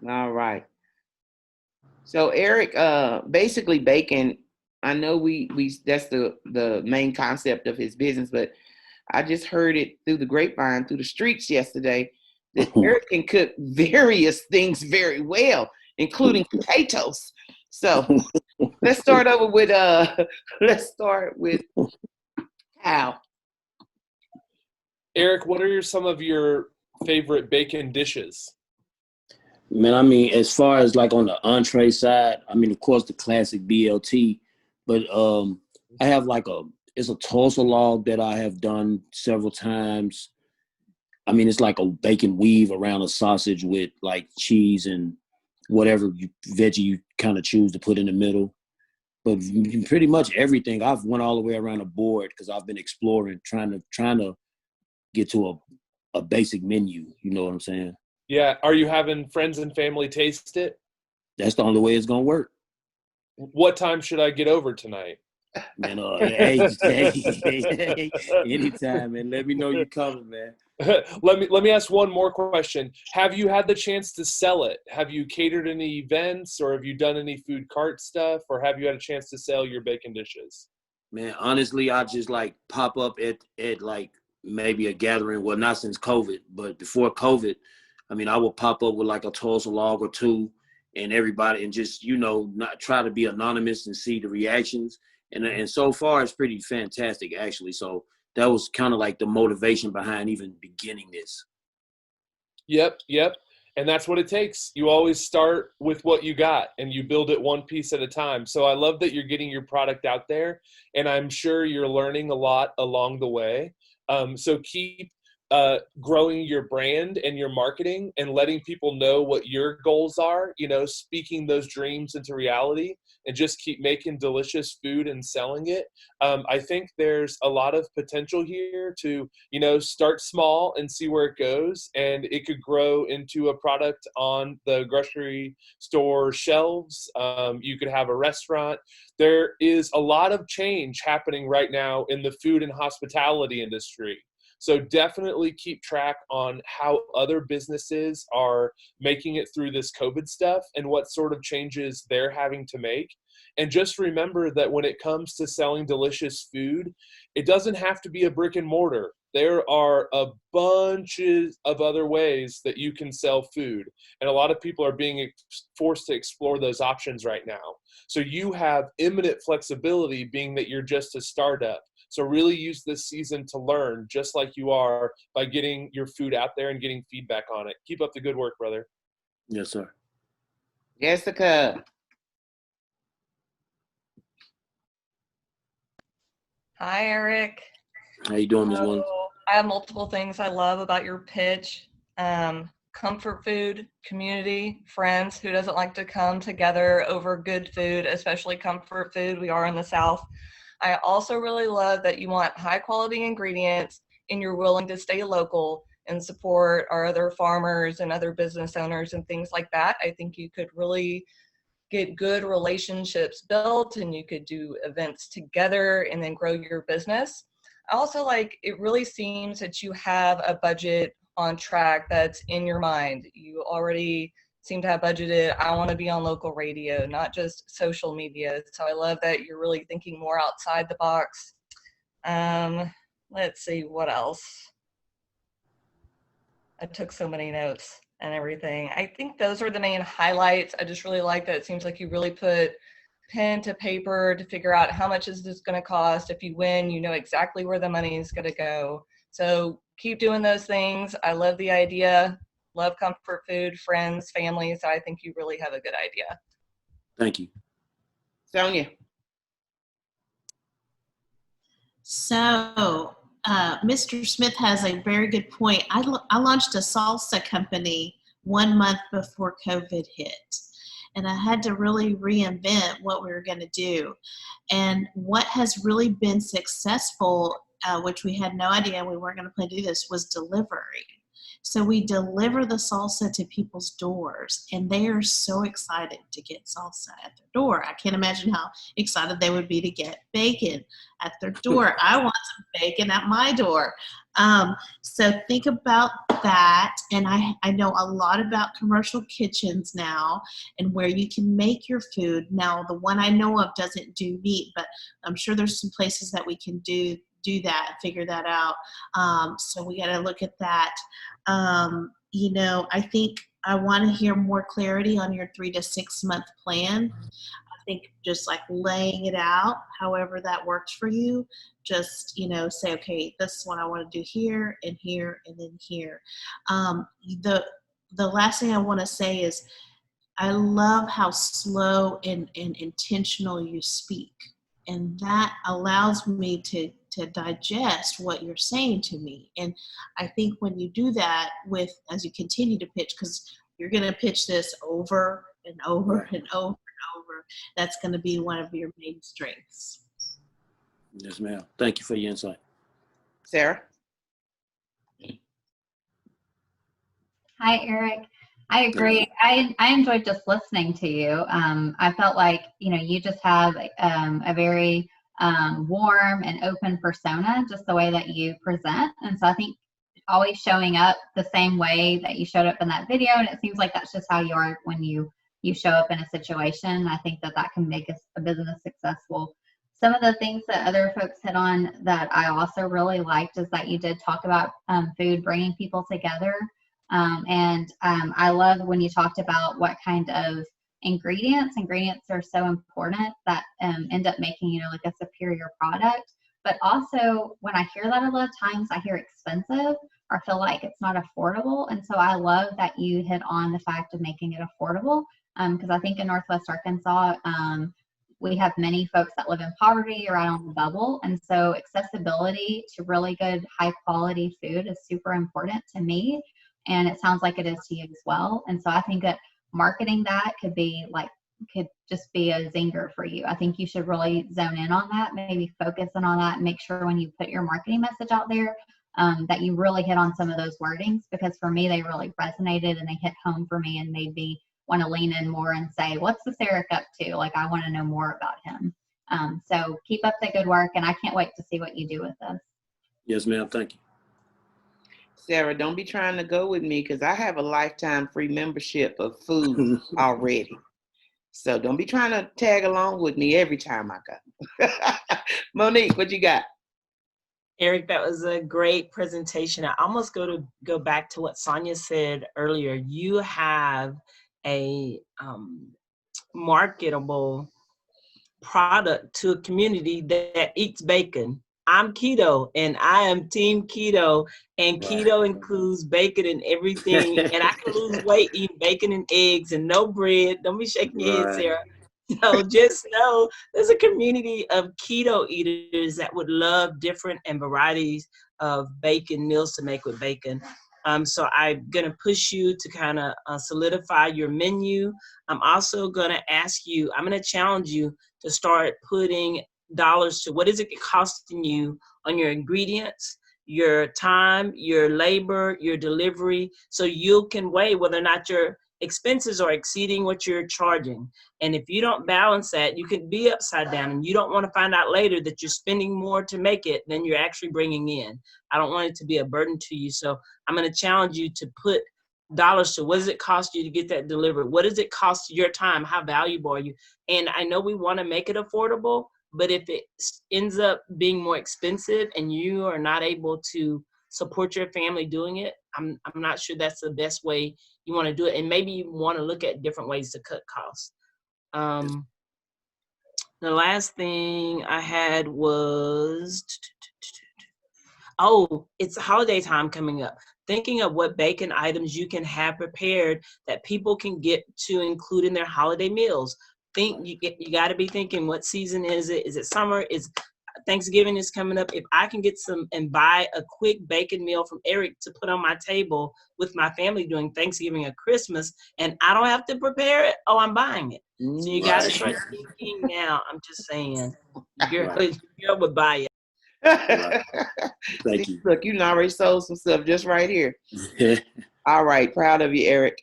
All right. So Eric, basically bacon. I know we that's the main concept of his business, but I just heard it through the grapevine, through the streets yesterday, that Eric can cook various things very well, including potatoes. So let's start over with let's start with Al. Eric, what are some of your favorite bacon dishes? Man, I mean, as far as like on the entree side, I mean, of course, the classic BLT, but I have like it's a Tulsa log that I have done several times. I mean, it's like a bacon weave around a sausage with like cheese and whatever veggie you kind of choose to put in the middle. But pretty much everything, I've went all the way around the board because I've been exploring, trying to get to a basic menu. You know what I'm saying? Yeah, are you having friends and family taste it? That's the only way it's gonna work. What time should I get over tonight? Man, hey, anytime, man. Let me know you coming, man. Let me ask one more question. Have you had the chance to sell it? Have you catered any events, or have you done any food cart stuff, or have you had a chance to sell your bacon dishes? Man, honestly, I just like pop up at like maybe a gathering. Well, not since COVID, but before COVID, I mean, I would pop up with like a Tulsa log or two, and everybody, and just not try to be anonymous and see the reactions. And so far, it's pretty fantastic, actually. So that was kind of like the motivation behind even beginning this. Yep. And that's what it takes. You always start with what you got and you build it one piece at a time. So I love that you're getting your product out there, and I'm sure you're learning a lot along the way. So keep growing your brand and your marketing and letting people know what your goals are, speaking those dreams into reality, and just keep making delicious food and selling it. I think there's a lot of potential here to, start small and see where it goes. And it could grow into a product on the grocery store shelves. You could have a restaurant. There is a lot of change happening right now in the food and hospitality industry. So definitely keep track on how other businesses are making it through this COVID stuff and what sort of changes they're having to make. And just remember that when it comes to selling delicious food, it doesn't have to be a brick and mortar. There are a bunch of other ways that you can sell food. And a lot of people are being forced to explore those options right now. So you have imminent flexibility, being that you're just a startup. So really use this season to learn, just like you are, by getting your food out there and getting feedback on it. Keep up the good work, brother. Yes, sir. Jessica. Hi, Eric. How you doing, Ms. Williams? I have multiple things I love about your pitch. Comfort food, community, friends. Who doesn't like to come together over good food, especially comfort food? We are in the South. I also really love that you want high quality ingredients and you're willing to stay local and support our other farmers and other business owners and things like that. I think you could really get good relationships built and you could do events together and then grow your business. I also it really seems that you have a budget on track that's in your mind. You already seem to have budgeted, I want to be on local radio, not just social media. So I love that you're really thinking more outside the box. Let's see, what else? I took so many notes and everything. I think those are the main highlights. I just really like that it seems like you really put pen to paper to figure out how much is this going to cost. If you win, you know exactly where the money is going to go. So keep doing those things. I love the idea. Love comfort food, friends, family. So I think you really have a good idea. Thank you. Sonia. So, Mr. Smith has a very good point. I launched a salsa company 1 month before COVID hit, and I had to really reinvent what we were going to do. And what has really been successful, which we had no idea we weren't going to plan to do this, was delivery. So we deliver the salsa to people's doors, and they are so excited to get salsa at their door. I can't imagine how excited they would be to get bacon at their door. I want some bacon at my door. So think about that. And I know a lot about commercial kitchens now and where you can make your food. Now, the one I know of doesn't do meat, but I'm sure there's some places that we can do that, figure that out. So we got to look at that. I think I want to hear more clarity on your 3 to 6 month plan. I think just like laying it out, however that works for you, just, say, okay, this is what I want to do here and here and then here. The last thing I want to say is I love how slow and intentional you speak. And that allows me to digest what you're saying to me. And I think when you do that as you continue to pitch, because you're going to pitch this over and over and over and over, that's going to be one of your main strengths. Yes, ma'am. Thank you for your insight. Sarah? Hi, Erreck. I agree. I enjoyed just listening to you. I felt like, you just have a very warm and open persona, just the way that you present. And so I think always showing up the same way that you showed up in that video. And it seems like that's just how you are when you show up in a situation. I think that can make a business successful. Some of the things that other folks hit on that I also really liked is that you did talk about food bringing people together. I love when you talked about what kind of ingredients are so important that end up making, like a superior product. But also when I hear that a lot of times, I hear expensive or feel like it's not affordable. And so I love that you hit on the fact of making it affordable. Because I think in Northwest Arkansas, we have many folks that live in poverty or out on the bubble. And so accessibility to really good, high quality food is super important to me. And it sounds like it is to you as well. And so I think that marketing that could just be a zinger for you. I think you should really zone in on that, maybe focus in on that, and make sure when you put your marketing message out there that you really hit on some of those wordings, because for me, they really resonated and they hit home for me and made me want to lean in more and say, what's this Erreck up to? Like, I want to know more about him. So keep up the good work, and I can't wait to see what you do with this. Yes, ma'am. Thank you. Sarah, don't be trying to go with me because I have a lifetime free membership of food already. So don't be trying to tag along with me every time I go. Monique, what you got? Erreck, that was a great presentation. I almost go back to what Sonia said earlier. You have a marketable product to a community that eats bacon. I'm keto and I am team keto, and keto includes bacon and everything. And I can lose weight eating bacon and eggs and no bread. Don't be shaking your head, Sarah. So just know there's a community of keto eaters that would love different and varieties of bacon meals to make with bacon. So I'm going to push you to kind of solidify your menu. I'm also going to ask you, I'm going to challenge you to start putting dollars to what is it costing you on your ingredients, your time, your labor, your delivery, so you can weigh whether or not your expenses are exceeding what you're charging. And if you don't balance that, you could be upside down, and you don't want to find out later that you're spending more to make it than you're actually bringing in. I don't want it to be a burden to you. So I'm going to challenge you to put dollars to what does it cost you to get that delivered? What does it cost your time? How valuable are you? And I know we want to make it affordable, but if it ends up being more expensive and you are not able to support your family doing it, I'm not sure that's the best way you want to do it. And maybe you want to look at different ways to cut costs. The last thing I had was, it's holiday time coming up. Thinking of what bacon items you can have prepared that people can get to include in their holiday meals. You got to be thinking, what season is it? Is it summer? Is Thanksgiving is coming up? If I can get some and buy a quick bacon meal from Erreck to put on my table with my family during Thanksgiving or Christmas, and I don't have to prepare it, I'm buying it. So you got to start thinking now. I'm just saying, girl would buy it. Thank See, you. look, you done already sold some stuff just right here. All right, proud of you, Erreck.